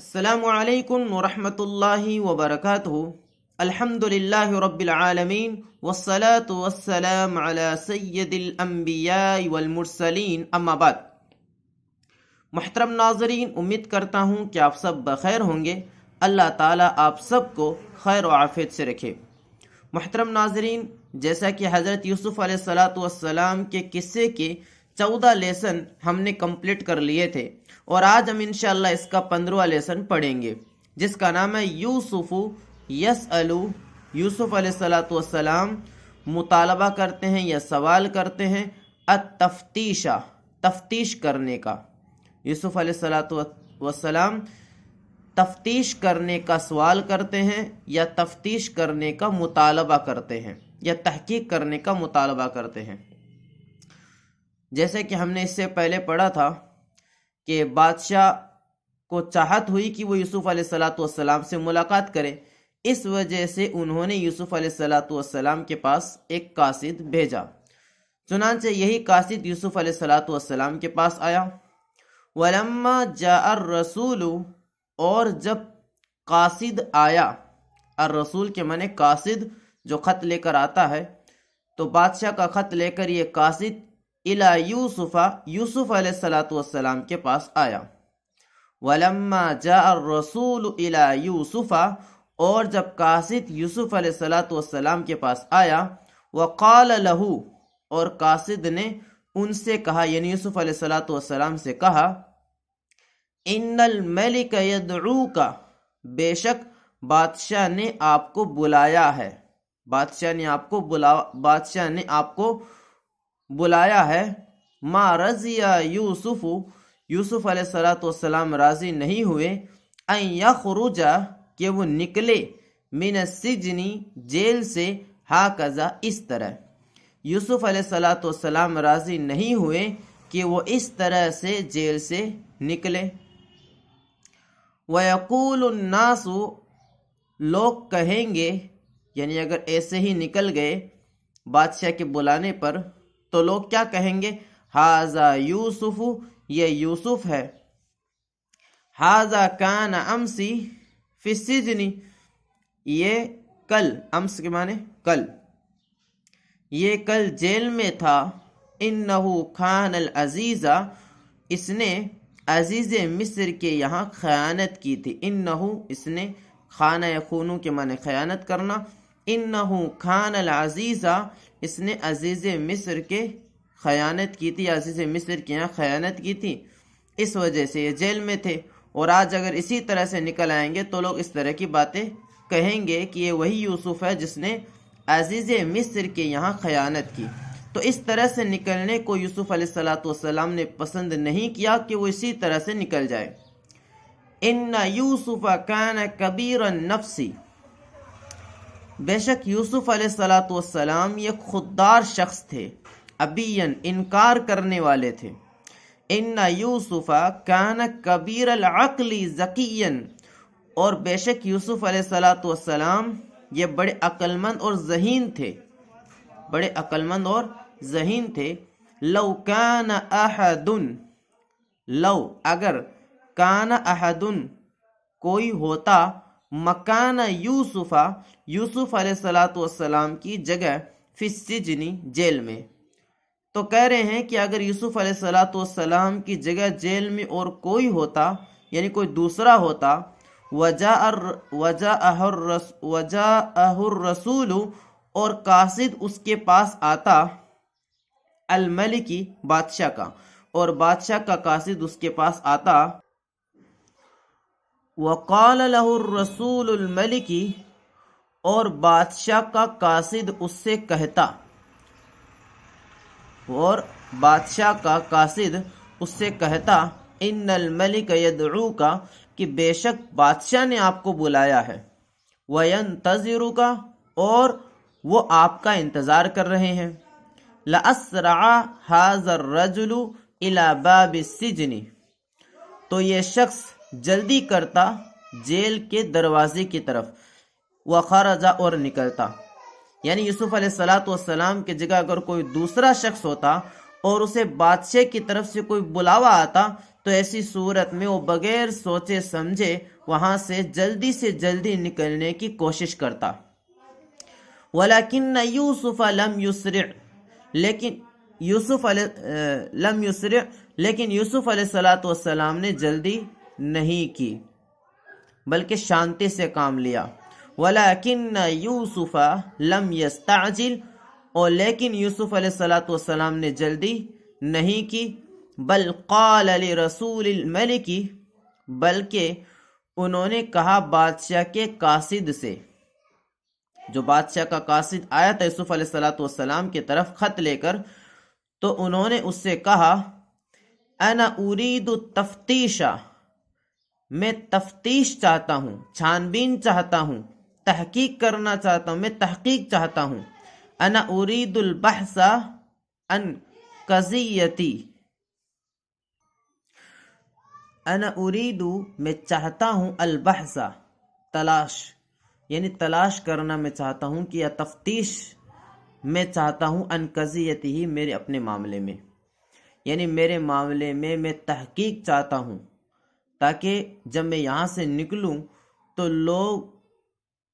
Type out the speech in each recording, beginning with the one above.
السلام علیکم ورحمۃ اللہ وبرکاتہ۔ الحمدللہ رب العالمین والصلاة والسلام علی سید الانبیاء والمرسلین، اما بعد۔ محترم ناظرین، امید کرتا ہوں کہ آپ سب بخیر ہوں گے۔ اللہ تعالیٰ آپ سب کو خیر و عافیت سے رکھے۔ محترم ناظرین، جیسا کہ حضرت یوسف علیہ السلام کے قصے کے 14 لیسن ہم نے کمپلیٹ کر لیے تھے، اور آج ہم انشاءاللہ اس کا 15واں لیسن پڑھیں گے، جس کا نام ہے یوسف یسألو۔ یوسف علیہ السلام مطالبہ کرتے ہیں یا سوال کرتے ہیں التفتیشہ، تفتیش کرنے کا۔ یوسف علیہ السلام تفتیش کرنے کا سوال کرتے ہیں یا تفتیش کرنے کا مطالبہ کرتے ہیں یا تحقیق کرنے کا مطالبہ کرتے ہیں۔ جیسے کہ ہم نے اس سے پہلے پڑھا تھا کہ بادشاہ کو چاہت ہوئی کہ وہ یوسف علیہ السلام سے ملاقات کرے، اس وجہ سے انہوں نے یوسف علیہ السلام کے پاس ایک قاصد بھیجا۔ چنانچہ یہی قاصد یوسف علیہ السلام کے پاس آیا۔ وَلَمَّا جَاءَ الرَّسُولُ، اور جب قاصد آیا، الرسول کے معنی قاصد، جو خط لے کر آتا ہے، تو بادشاہ کا خط لے کر یہ قاصد الی یوسف، یوسف علیہ السلام کے پاس آیا۔ وَلَمَّا جَاءَ الرَّسُولُ الی یوسف، اور جب قاصد یوسف علیہ السلام کے پاس آیا، وَقَالَ لَهُ، اور قاصد نے ان سے کہا، یعنی یوسف علیہ السلام سے کہا، اِنَّ الْمَلِكَ يَدْعُوكَ، بے شک بادشاہ نے آپ کو بلایا ہے، بادشاہ نے آپ کو بلایا ہے۔ ما رضی یوسف، یوسف علیہ السلام راضی نہیں ہوئے، ان یخرج، کہ وہ نکلے، من السجن، جیل سے، ہاکذا، اس طرح۔ یوسف علیہ السلام راضی نہیں ہوئے کہ وہ اس طرح سے جیل سے نکلے۔ وَيَقُولُ النَّاسُ، لوگ کہیں گے، یعنی اگر ایسے ہی نکل گئے بادشاہ کے بلانے پر تو لوگ کیا کہیں گے؟ ہاذا یوسف، یہ یوسف ہے۔ ہاذا کان امسی فی السجن، یہ کل، امس کے معنی کل، یہ کل جیل میں تھا۔ انہ کان العزیز، اس نے عزیز مصر کے یہاں خیانت کی تھی۔ انہ، اس نے، خانہ یخونو کے معنی خیانت کرنا۔ انہ کان العزیز، اس نے عزیز مصر کے خیانت کی تھی، عزیز مصر کے یہاں خیانت کی تھی، اس وجہ سے یہ جیل میں تھے۔ اور آج اگر اسی طرح سے نکل آئیں گے تو لوگ اس طرح کی باتیں کہیں گے کہ یہ وہی یوسف ہے جس نے عزیز مصر کے یہاں خیانت کی۔ تو اس طرح سے نکلنے کو یوسف علیہ السلام نے پسند نہیں کیا کہ وہ اسی طرح سے نکل جائے۔ ان یوسف کان کبیر النفس، بے شک یوسف علیہ السلام یہ خوددار شخص تھے، ابین، انکار کرنے والے تھے۔ ان یوسف کان کبیر العقل ذکیا، اور بے شک یوسف علیہ السلام یہ بڑے عقل مند اور ذہین تھے، بڑے عقل مند اور ذہین تھے۔ لو کان احد، لو، اگر، کان احد، کوئی ہوتا، مکان یوسف، یوسف علیہ السلام کی جگہ، فی السجن، جیل میں، تو کہہ رہے ہیں کہ اگر یوسف علیہ السلام کی جگہ جیل میں اور کوئی ہوتا، یعنی کوئی دوسرا ہوتا، وجاءہ الرسول، اور قاصد اس کے پاس آتا، الملکی، بادشاہ کا، اور بادشاہ کا قاصد اس کے پاس آتا، وقال له الرسول الملکی، اور بادشاہ کا قاصد اس سے کہتا، اور بادشاہ کا قاصد اس سے کہتا، ان الملک یدعوک، کہ بے شک بادشاہ نے آپ کو بلایا ہے، وینتظرک، اور وہ آپ کا انتظار کر رہے ہیں، لاسرع ھذا الرجل الی باب السجن، تو یہ شخص جلدی کرتا جیل کے دروازے کی طرف، وخرج، اور نکلتا۔ یعنی یوسف علیہ السلام کی جگہ اگر کوئی دوسرا شخص ہوتا اور اسے بادشاہ کی طرف سے کوئی بلاوا آتا تو ایسی صورت میں وہ بغیر سوچے سمجھے وہاں سے جلدی نکلنے کی کوشش کرتا. وَلَكِنَّ يُوسُفَ لَمْ يُسْرِعْ لیکن یوسف علیہ السلام نے جلدی نہیں کی بلکہ شانتی سے کام لیا. وَلَكِنَّ يُوسُفَ لَمْ يَسْتَعْجِلْ اور لیکن یوسف علیہ السلام نے جلدی نہیں کی. بل قال لرسول الملک بلکہ انہوں نے کہا بادشاہ کے قاصد سے، جو بادشاہ کا قاصد آیا تھا یوسف علیہ السلام کی طرف خط لے کر، تو انہوں نے اس سے کہا انا اريد التفتیش، میں تفتیش چاہتا ہوں، چھان بین چاہتا ہوں، تحقیق کرنا چاہتا ہوں، میں تحقیق چاہتا ہوں. انا اريد البحث عن قضیتی، انا اريد میں چاہتا ہوں، البحث تلاش، یعنی تلاش کرنا میں چاہتا ہوں کہ یا تفتیش میں چاہتا ہوں، ان قضیتی ہی میرے اپنے معاملے میں، یعنی میرے معاملے میں تحقیق چاہتا ہوں تاکہ جب میں یہاں سے نکلوں تو لوگ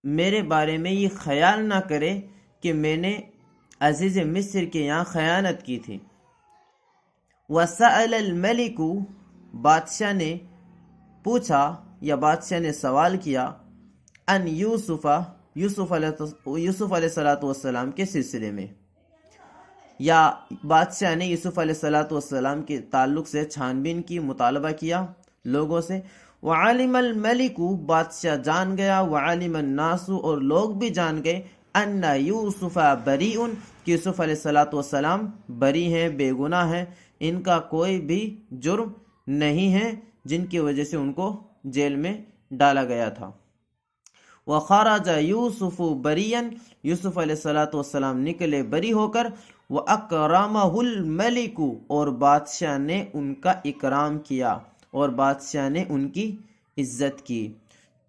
میرے بارے میں یہ خیال نہ کرے کہ میں نے عزیز مصر کے یہاں خیانت کی تھی. وَسَأَلَ الْمَلِكُ بادشاہ نے پوچھا یا بادشاہ نے سوال کیا ان یوسف علیہ السلام کے سلسلے میں، یا بادشاہ نے یوسف علیہ السلام کے تعلق سے چھان بین کی، مطالبہ کیا لوگوں سے. وعلم الملک بادشاہ جان گیا، وعلم الناس اور لوگ بھی جان گئے، ان یوسف بریء کہ یوسف علیہ السلام بری ہیں، بے گناہ ہیں، ان کا کوئی بھی جرم نہیں ہے جن کی وجہ سے ان کو جیل میں ڈالا گیا تھا. وخرج یوسف بریًا یوسف علیہ السلام نکلے بری ہو کر. وَأَكْرَمَهُ الْمَلِكُ اور بادشاہ نے ان کا اکرام کیا اور بادشاہ نے ان کی عزت کی.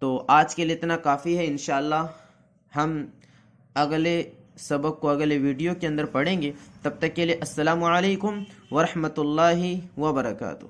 تو آج کے لیے اتنا کافی ہے. انشاءاللہ ہم اگلے سبق کو اگلے ویڈیو کے اندر پڑھیں گے. تب تک کے لیے السلام علیکم ورحمۃ اللہ وبرکاتہ.